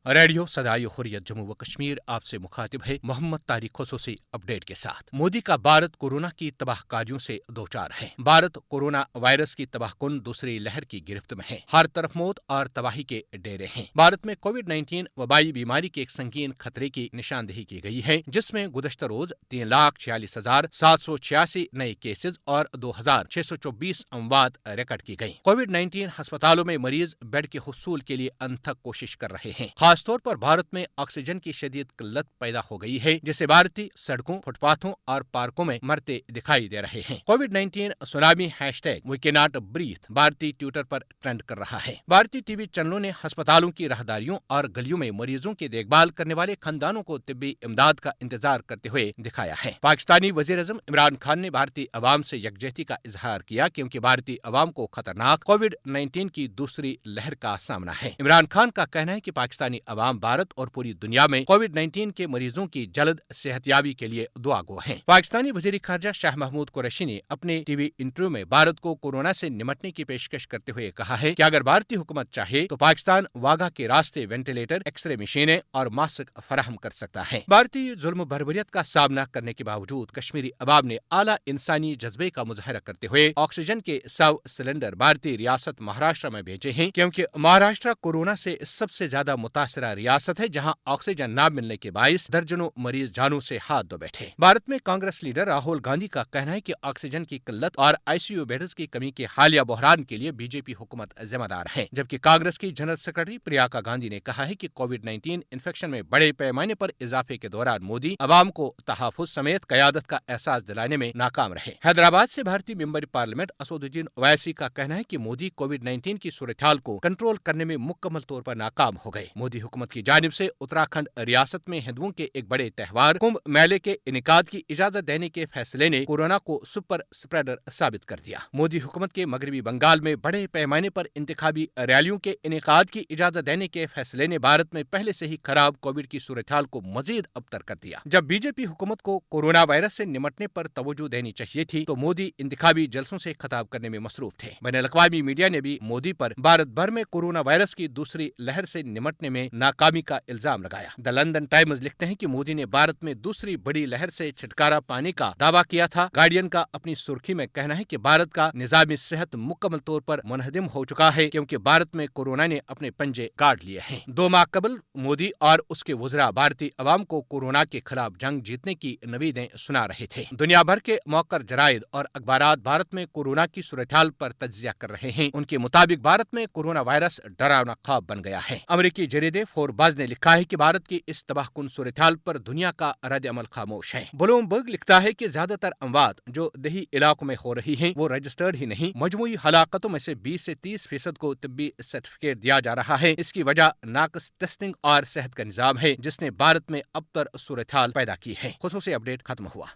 Radio सदाई हुर्रियत जम्मू व कश्मीर आपसे मुखातिब है मोहम्मद तारिक खुसूसी अपडेट के साथ। मोदी का भारत कोरोना की तबाहकारियों से दोचार है। भारत कोरोना वायरस की तबाहकुन दूसरी लहर की गिरफ्त में है। हर तरफ मौत और तबाही के डेरे हैं। भारत में कोविड-19 वबाई बीमारी के एक संगीन खतरे की निशानदेही की गई है, जिसमें गुज़श्ता रोज 3,46,786 नए केसेज और 2,624 अमवात रिकॉर्ड की गई। कोविड-19 अस्पतालों में मरीज बेड के हुसूल के लिए अनथक कोशिश कर रहे हैं। खासतौर पर भारत में ऑक्सीजन की शदीद किल्लत पैदा हो गई है, जिससे भारतीय सड़कों, फुटपाथों और पार्कों में मरते दिखाई दे रहे हैं। कोविड-19 tsunami hashtag we can not breathe भारतीय ट्विटर पर ट्रेंड कर रहा है। भारतीय टीवी चैनलों ने अस्पतालों की राहदारियों और गलियों में मरीजों की देखभाल करने वाले खानदानों को तिब्बी इमदाद का इंतजार करते हुए दिखाया है। पाकिस्तानी वज़ीर-ए-आज़म इमरान खान ने भारतीय अवाम से यकजहती का इजहार किया, क्योंकि भारतीय अवाम को खतरनाक कोविड-19 की दूसरी लहर का सामना है। इमरान खान का कहना है कि पाकिस्तानी अवाम भारत और पूरी दुनिया में कोविड-19 के मरीजों की जल्द सेहतयाबी के लिए दुआगो हैं। पाकिस्तानी वज़ीर ख़ारजा शाह महमूद कुरैशी ने अपने टीवी इंटरव्यू में भारत को कोरोना से निपटने की पेशकश करते हुए कहा है कि अगर भारतीय हुकूमत चाहे तो पाकिस्तान वाघा के रास्ते वेंटिलेटर, एक्सरे मशीनें और मास्क फराहम कर सकता है। भारतीय जुल्म बर्बरियत का सामना करने के बावजूद कश्मीरी अवाम ने आला इंसानी जज्बे का मुजाहरा करते हुए ऑक्सीजन के 100 सिलेंडर भारतीय रियासत महाराष्ट्र में भेजे हैं, क्योंकि महाराष्ट्र कोरोना से सबसे ज्यादा मुतासरा रियासत है, जहां ऑक्सीजन न मिलने के बायस दर्जनों मरीज जानों से हाथ धो बैठे। भारत में कांग्रेस लीडर राहुल गांधी का कहना है कि ऑक्सीजन की किल्लत और आईसीयू बेड्स की कमी के हालिया बहरान के लिए बीजेपी हुकूमत जिम्मेदार है, जबकि कांग्रेस की जनरल सेक्रेटरी प्रियंका गांधी ने कहा है कि कोविड-19 इन्फेक्शन में बड़े पैमाने पर इजाफे के दौरान मोदी अवाम को तहफ़्फ़ुज़ समेत क़यादत का एहसास दिलाने में नाकाम रहे। हैदराबाद से भारतीय मेंबर पार्लियामेंट असदुद्दीन ओवैसी का कहना है कि मोदी कोविड-19 की सूरत-हाल को कंट्रोल करने में मुकम्मल तौर पर नाकाम हो गए। मोदी हुकूमत की जानिब से उत्तराखंड रियासत में हिंदुओं के एक बड़े त्योहार कुंभ मेले के इनेकाद की इजाजत देने के फैसले ने कोरोना को सुपर स्प्रेडर साबित कर दिया। मोदी हुकूमत के मगरबी बंगाल में बड़े पैमाने पर इंतखाबी रैलियों के इनेकाद की इजाजत देने के फैसले ने भारत में पहले से ही खराब कोविड की सूरत-हाल को मजीद अबतर कर दिया। जब बीजेपी हुकूमत को कोरोना वायरस से निपटने पर तवज्जो देनी चाहिए थी, तो मोदी इंतखाबी जलसों से खिताब करने में मसरूफ थे। बैनुल-अक़वामी मीडिया ने भी मोदी पर भारत भर में कोरोना वायरस की दूसरी लहर से निपटने में नाकामी का इल्जाम लगाया। द लंदन टाइम्स लिखते हैं कि मोदी ने भारत में दूसरी बड़ी लहर से छुटकारा पाने का दावा किया था। गार्डियन का अपनी सुर्खी में कहना है कि भारत का निज़ाम सेहत मुकम्मल तौर पर मुनहदिम हो चुका है, क्योंकि भारत में कोरोना ने अपने पंजे गाड़ लिए हैं। 2 माह कबल मोदी और उसके वज़रा भारतीय अवाम को कोरोना के खिलाफ जंग जीतने की नवीदें सुना रहे थे। दुनिया भर के मौकर जराइद और अखबारात भारत में कोरोना की सूरत-हाल पर तज्जिया कर रहे हैं। उनके मुताबिक भारत में कोरोना वायरस डरावना ख्वाब बन गया है। अमेरिकी जरीदे फोर्ब्स ने लिखा है कि भारत की इस तबाहकुन सूरत-हाल पर दुनिया का रद्द-ए-अमल खामोश है। ब्लूमबर्ग लिखता है कि ज्यादातर अमवात जो दही इलाकों में हो रही हैं, वो रजिस्टर्ड ही नहीं, मजमूई हलाकतों में से 20 से 30% को तिब्बी सर्टिफिकेट दिया जा रहा है। इसकी वजह नाकस टेस्टिंग और सेहत का निजाम है, जिसने भारत में अबतर सूरत-हाल पैदा की है। खुसूसी अपडेट खत्म हुआ।